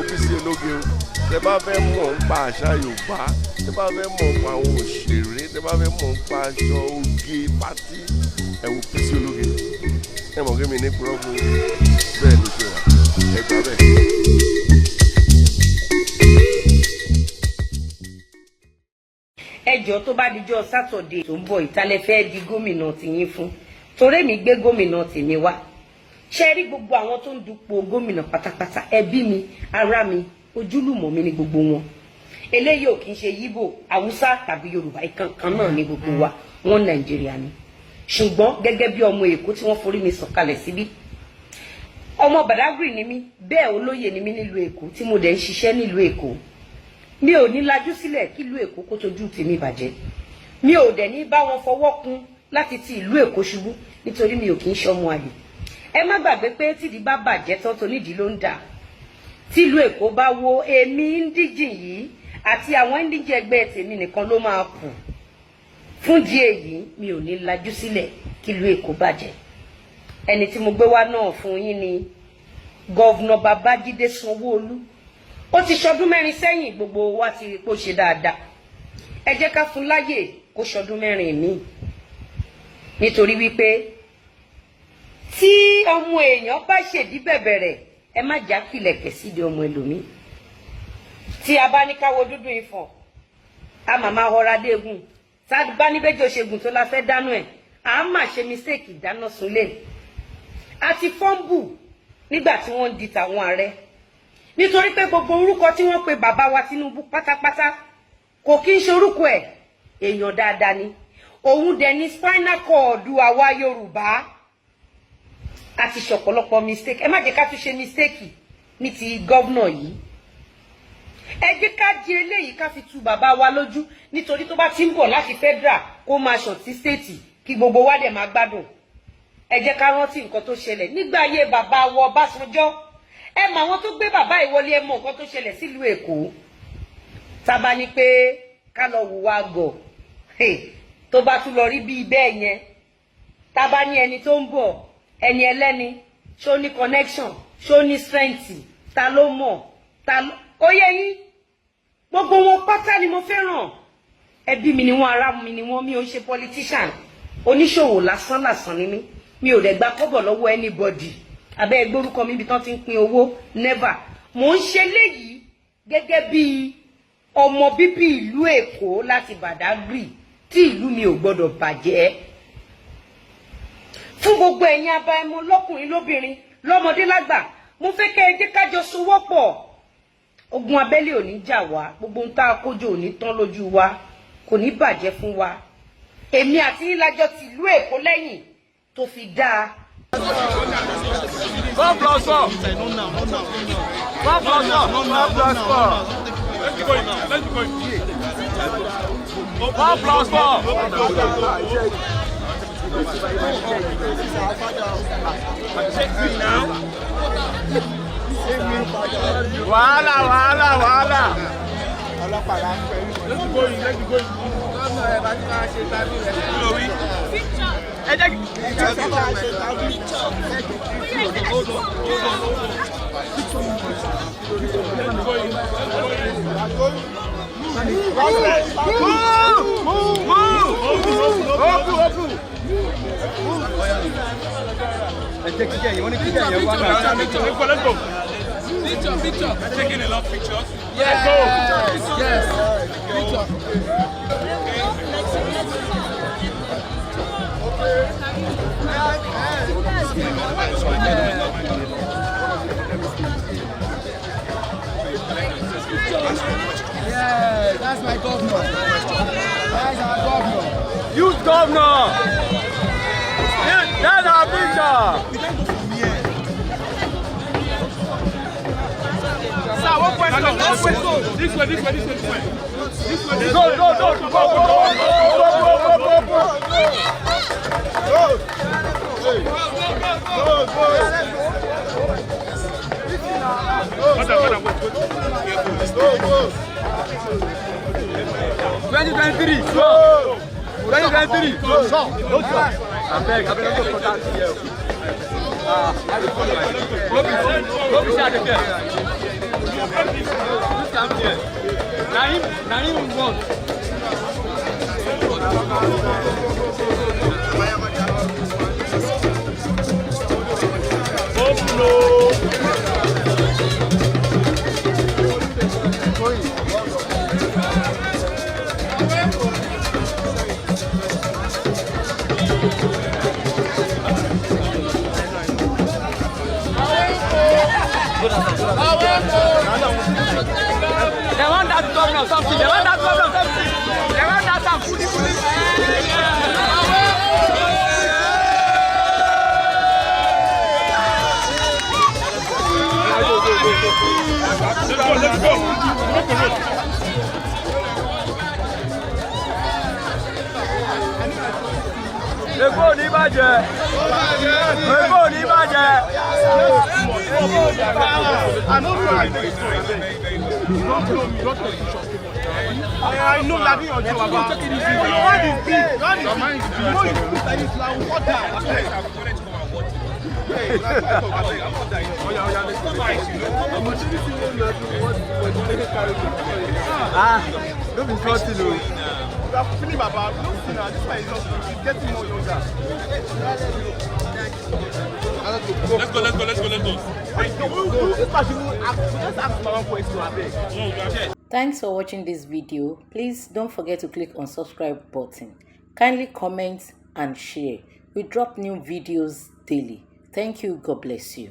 Bisi Ologe o. Tẹ́ bá fẹ́ mọ̀ nípa àṣà Yorùbá, tẹ́ bá fẹ́ mọ̀ nípa àwọn òṣèré, tẹ́ bá fẹ́ mọ̀ nípa aṣọ oge pátí, ẹ wo Bisi Ologe. Ẹ mọ̀ kí mi ní púrọ́bù bẹ́ẹ̀ ló ṣe wà. Ẹ gbà bẹ́ẹ̀. Ẹjọ́ tó bá dijọ́ Sátọ̀dé tó ń bọ̀ ìtàlẹ́ fẹ́ di gómìnà tìyín fún torí mi gbé gómìnà tèmi wá ṣe rí gbogbo àwọn tó ń dupò gómìnà pátápátá ẹbí mi ará mi ojúlùmọ̀ mi ni gbogbo wọn eléyìí ò kì í ṣe Yíbò Haúsá tàbí Yorùbá ìkankan náà ni gbogbo wa wọn Nàìjíríà ni ṣùgbọ́n gẹ́gẹ́ bí ọmọ Èkó tí wọ́n forí mi sọ̀kalẹ̀ síbí ọmọ Badagry ni mí bẹ́ẹ̀ olóyè ni mí nílùú Èkó tí mo dẹ̀ ń ṣiṣẹ́ nílùú Èkó mi ò ní lajú sílẹ̀ kí ìlú Èkó kó tójú tèmi bàjẹ́ mi ò dẹ̀ ní bá wọn fọwọ́ kún láti ti ìlú Èkó ṣubú nítorí mi ò kì í ṣọmọ àlè ẹ má gbàgbé pé tídìí bá bàjẹ́ tán tó nídìí ló ń dà tí ìlú Èkó bá wó èmi indigene yìí àti àwọn indigene ẹgbẹ́ tèmi nìkan ló máa kù fún di èyí mi ò ní lajú sílẹ̀ kí ìlú Èkó bàjẹ́ ẹni tí mo gbé wá náà fún yín ni gọ́vnà Babajide Sanwo Olu ó ti ṣọdún 4 sẹ́yìn gbogbo wa ti rí kó ṣe dáadáa ẹ jẹ́ ká fún láyè kó ṣọdún 4 míì nítorí wípé tí ọmọ èèyàn bá ṣèdí bẹ̀bẹ̀rẹ̀ ẹ má já pìlẹ̀kẹ̀ sídi ọmọ ẹlòmíì tí a bá ní káwọ dúdú ìfọ̀n a màmá họra dégun tá a bá ní bẹ́jọ́ ṣègùn tó la fẹ́ dánú ẹ̀ a má ṣe mistake ìdáná sunlé àti fọ́ǹbù nígbà tí wọ́n di tàwọn ààrẹ nítorí pé gbogbo orúkọ tí wọ́n pe bàbá wa Tinubu pátápátá kò kí ń ṣe orúkọ ẹ̀ èèyàn dáadáa ni òun dẹ̀ ní spinal cord àwa Yorùbá àti ṣọ̀pọ̀lọpọ̀ mistake ẹ má jẹ́ ká tún ṣe mistake ní ti gọ́vnà yìí ẹ jẹ́ ká di eléyìí ká fi tu bàbá wa lójú nítorí tó bá ti ń bọ̀ láti federal kó máa ṣàn sí state kí gbogbo wa dẹ̀ máa gbádùn ẹ jẹ́ ká rántí nǹkan tó ṣẹlẹ̀ nígbà ayé bàbá wa Ọbásanjọ́ ẹ mọ àwọn tó gbé bàbá ìwọlé ẹ mọ nǹkan tó ṣẹlẹ̀ sílùú Èkó tábà ní pé ká lọ hùwà gọ̀ tó bá tún lọ rí bí bẹ́ẹ̀ yẹn tábà ní ẹni tó ń bọ̀ ẹni ẹlẹ́ni ṣó ní connection ṣó ní strength ta ló mọ̀ ta ló ó yẹ yín gbogbo wọn pátá ni mo fẹ́ràn ẹbí mi ni wọ́n ará mi ni wọ́n mi ò ṣe politician oníṣòwò lásán lásán ni mí mi ò dẹ̀ gba kọ́bọ̀ lọ́wọ́ anybody abẹ́ gbórúkọ mi ibi tán ti ń pín owó never mò ń ṣe léyìí gẹ́gẹ́ bí ọmọ bíbí ìlú Èkó láti Badagry tí ìlú mi ò gbọ́dọ̀ bàjẹ́ fún gbogbo ẹ̀yin abáyẹmọ lọ́kùnrin lóbìnrin lọ́mọdé lágbà mo fẹ́ kẹ́ ẹ jẹ́ ká jọ sowọ́pọ̀ ogun abẹ́lé ò ní jà wá gbogbo ń tá a kójọ ò ní tán lójú wa kò ní bàjẹ́ fún wa èmi àti yín lájọ ti ìlú Èkó lẹ́yìn tó fi dáa. 1+4. 1+4. 1+4. Let's keep going now. Let's keep going. 1+4. Wahala. Let's keep going. Let's keep going. Picture. Taking a lot of pictures. Yes. Yeah, that's my governor. That's our governor. Youth governor. That's our picture. Sir, one question. This way. Go. 2023. Go. 2023. Go. I beg, don't go for that here. Go be sad again. Naim won. They want that governor something. They want that governor something. They want that something. Let's go. Èkó ní bàjẹ́. Èkó ní bàjẹ́. I know that you are about. What is this? What is this? You know you put like this now. What that? Don't be forty, though. You are feeling about. Don't see now. This one is just getting more younger. Let's go. Thanks for watching this video. Please don't forget to click on subscribe button. Kindly comment and share. We drop new videos daily. Thank you. God bless you.